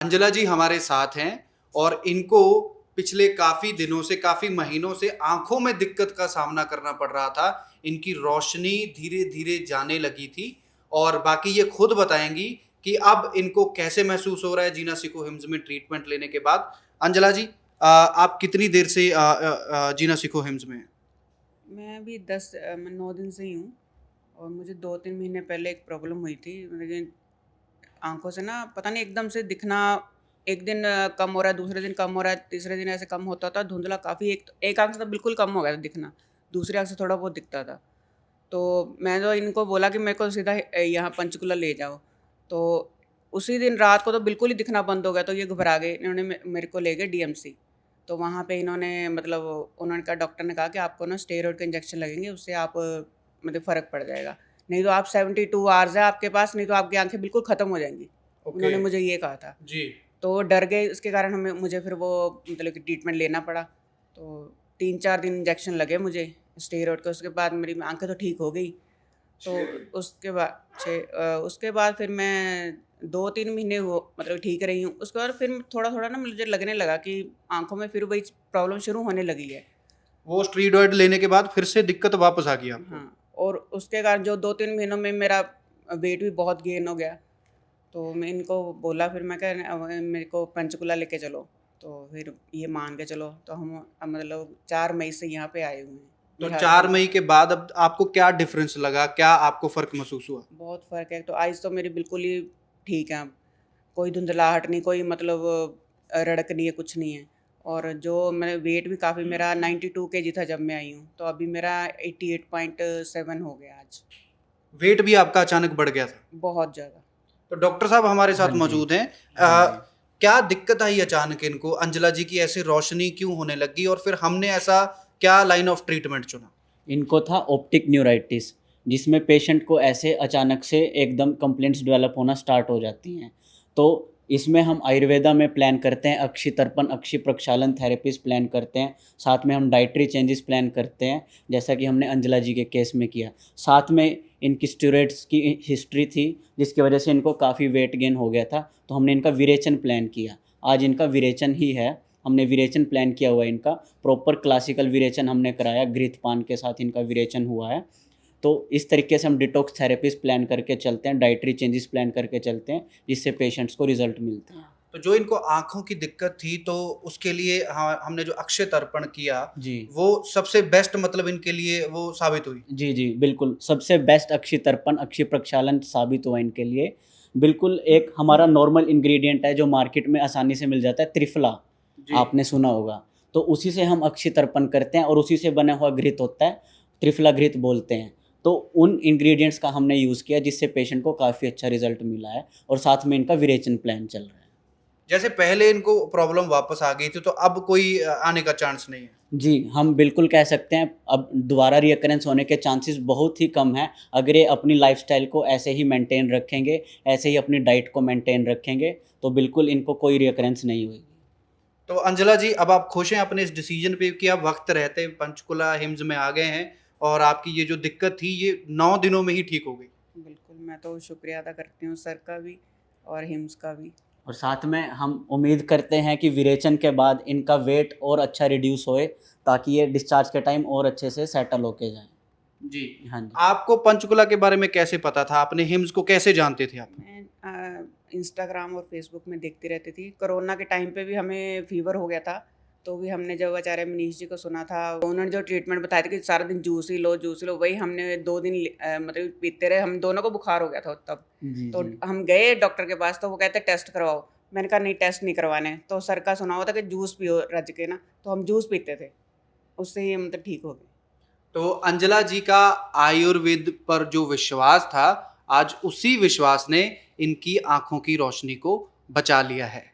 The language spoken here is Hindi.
अंजला जी हमारे साथ हैं और इनको पिछले काफ़ी दिनों से, काफ़ी महीनों से आँखों में दिक्कत का सामना करना पड़ रहा था। इनकी रोशनी धीरे-धीरे जाने लगी थी और बाकी ये खुद बताएँगी कि अब इनको कैसे महसूस हो रहा है जीना सीखो हिम्स में ट्रीटमेंट लेने के बाद। अंजला जी आप कितनी देर से जीना सीखो हिम्स में हैं? मैं अभी 9 दिन से ही हूँ और मुझे 2-3 महीने पहले एक प्रॉब्लम हुई थी। लेकिन आँखों से ना पता नहीं एकदम से दिखना एक दिन कम हो रहा है, दूसरे दिन कम हो रहा है, तीसरे दिन ऐसे कम होता था, धुंधला काफ़ी एक आँख से तो बिल्कुल कम हो गया था दिखना, दूसरी आँख से थोड़ा बहुत दिखता था। तो मैं तो इनको बोला कि मेरे को सीधा यहाँ पंचकूला ले जाओ। तो उसी दिन रात को तो बिल्कुल ही दिखना बंद हो गया, तो ये घबरा गए। इन्होंने मेरे को ले गए डीएमसी। तो वहाँ पे इन्होंने मतलब उन्होंने कहा, डॉक्टर ने कहा कि आपको ना स्टेरॉइड के इंजेक्शन लगेंगे, उससे आप मतलब फ़र्क पड़ जाएगा। नहीं तो आप 72 आवर्स है आपके पास, नहीं तो आपकी आँखें बिल्कुल ख़त्म हो जाएँगी। ओके। उन्होंने मुझे ये कहा था। जी। तो डर गए, इसके कारण हमें मुझे फिर वो मतलब कि ट्रीटमेंट लेना पड़ा। तो 3-4 दिन इंजेक्शन लगे मुझे स्टेरॉइड के, उसके बाद मेरी आँखें तो ठीक हो गई। तो उसके बाद फिर मैं 2-3 महीने हो मतलब ठीक रही हूँ। उसके बाद फिर थोड़ा-थोड़ा ना मुझे लगने लगा कि आँखों में फिर वही प्रॉब्लम शुरू होने लगी है। वो स्टेरॉइड लेने के बाद फिर से दिक्कत वापस आ गई आपको? हाँ, और उसके कारण जो 2-3 महीनों में मेरा वेट भी बहुत गेन हो गया। तो मैं इनको बोला, फिर मैं कहा मेरे को पंचकूला लेके चलो। तो फिर ये मान के चलो, तो हम मतलब 4 मई से यहाँ पे आए हुए हैं। तो मेरा 4 हस्बैंड मई के बाद अब आपको क्या डिफरेंस लगा? क्या आपको फ़र्क महसूस हुआ? बहुत फ़र्क है। तो आइज़ तो मेरी बिल्कुल ही ठीक है अब। कोई धुंधलाहट नहीं, कोई मतलब रड़क नहीं है, कुछ नहीं है। और जो मैं वेट भी काफ़ी मेरा 92 केजी था जब मैं आई हूँ, तो अभी मेरा 88.7 हो गया आज। वेट भी आपका अचानक बढ़ गया था। बहुत ज़्यादा। तो डॉक्टर साहब हमारे हाँ साथ जी, मौजूद हैं। हाँ जी। क्या दिक्कत आई अचानक इनको? अंजला जी की ऐसे रोशनी क्यों होने लगी और फिर हमने ऐसा क्या लाइन ऑफ ट्रीटमेंट चुना? इनको था ऑप्टिक न्यूराइटिस, जिसमें पेशेंट को ऐसे अचानक से एकदम कंप्लेंट्स डेवलप होना स्टार्ट हो जाती हैं। तो इसमें हम आयुर्वेदा में प्लान करते हैं, अक्षि तर्पण, अक्षि प्रक्षालन थेरेपीज़ प्लान करते हैं। साथ में हम डाइटरी चेंजेस प्लान करते हैं, जैसा कि हमने अंजला जी के केस में किया। साथ में इनकी स्टेरॉइड्स की हिस्ट्री थी, जिसकी वजह से इनको काफ़ी वेट गेन हो गया था, तो हमने इनका विरेचन प्लान किया। आज इनका विरेचन ही है। हमने विरेचन प्लान किया हुआ है इनका, प्रॉपर क्लासिकल विरेचन हमने कराया, घृतपान के साथ इनका विरेचन हुआ है। तो इस तरीके से हम डिटॉक्स थेरेपीज़ प्लान करके चलते हैं, डाइटरी चेंजेस प्लान करके चलते हैं, जिससे पेशेंट्स को रिज़ल्ट मिलते हैं। तो जो इनको आँखों की दिक्कत थी तो उसके लिए हाँ, हमने जो अक्षय तर्पण किया, जी। वो सबसे बेस्ट मतलब इनके लिए वो साबित हुई। जी, जी, बिल्कुल। सबसे बेस्ट अक्षि तर्पण, अक्षि प्रक्षालन साबित हुआ इनके लिए। बिल्कुल एक हमारा नॉर्मल इंग्रीडिएंट है जो मार्केट में आसानी से मिल जाता है, त्रिफला, जी। आपने सुना होगा। तो उसी से हम अक्षि तर्पण करते हैं और उसी से बना हुआ घृत होता है, त्रिफला घृत बोलते हैं। तो उन इंग्रीडिएंट्स का हमने यूज़ किया, जिससे पेशेंट को काफ़ी अच्छा रिज़ल्ट मिला है और साथ में इनका विरेचन प्लान चल रहा है। जैसे पहले इनको प्रॉब्लम वापस आ गई थी तो अब कोई आने का चांस नहीं है। जी, हम बिल्कुल कह सकते हैं अब दोबारा रिअकरेंस होने के चांसेस बहुत ही कम हैं, अगर ये अपनी लाइफ़स्टाइल को ऐसे ही मेंटेन रखेंगे, ऐसे ही अपनी डाइट को मेंटेन रखेंगे, तो बिल्कुल इनको कोई रिअकरेंस नहीं होएगी। तो अंजला जी अब आप खुश हैं अपने इस डिसीजन पे कि आप वक़्त रहते पंचकुला हिम्स में आ गए हैं और आपकी ये जो दिक्कत थी ये 9 दिनों में ही ठीक हो गई? बिल्कुल, मैं तो शुक्रिया अदा करती हूँ सर का भी और हिम्स का भी। और साथ में हम उम्मीद करते हैं कि विरेचन के बाद इनका वेट और अच्छा रिड्यूस होए, ताकि ये डिस्चार्ज के टाइम और अच्छे से सेटल होके जाएँ। जी। हाँ जी। आपको पंचकुला के बारे में कैसे पता था? आपने हिम्स को कैसे जानते थे आप? मैं इंस्टाग्राम और फ़ेसबुक में देखती रहती थी। कोरोना के टाइम पे भी हमें फ़ीवर हो गया था, तो भी हमने जब आचार्य मनीष जी को सुना था, उन्होंने जो ट्रीटमेंट बताया था कि सारा दिन जूस ही लो, वही हमने 2 दिन मतलब पीते रहे। हम दोनों को बुखार हो गया था तब। जी, तो जी। हम गए डॉक्टर के पास, तो वो कहते टेस्ट करवाओ। मैंने कहा नहीं, टेस्ट नहीं करवाने। तो सर का सुना हुआ था कि जूस पियो रज के ना, तो हम जूस पीते थे। उससे ही मतलब ठीक हो गए। तो अंजला जी का आयुर्वेद पर जो विश्वास था, आज उसी विश्वास ने इनकी आँखों की रोशनी को बचा लिया है।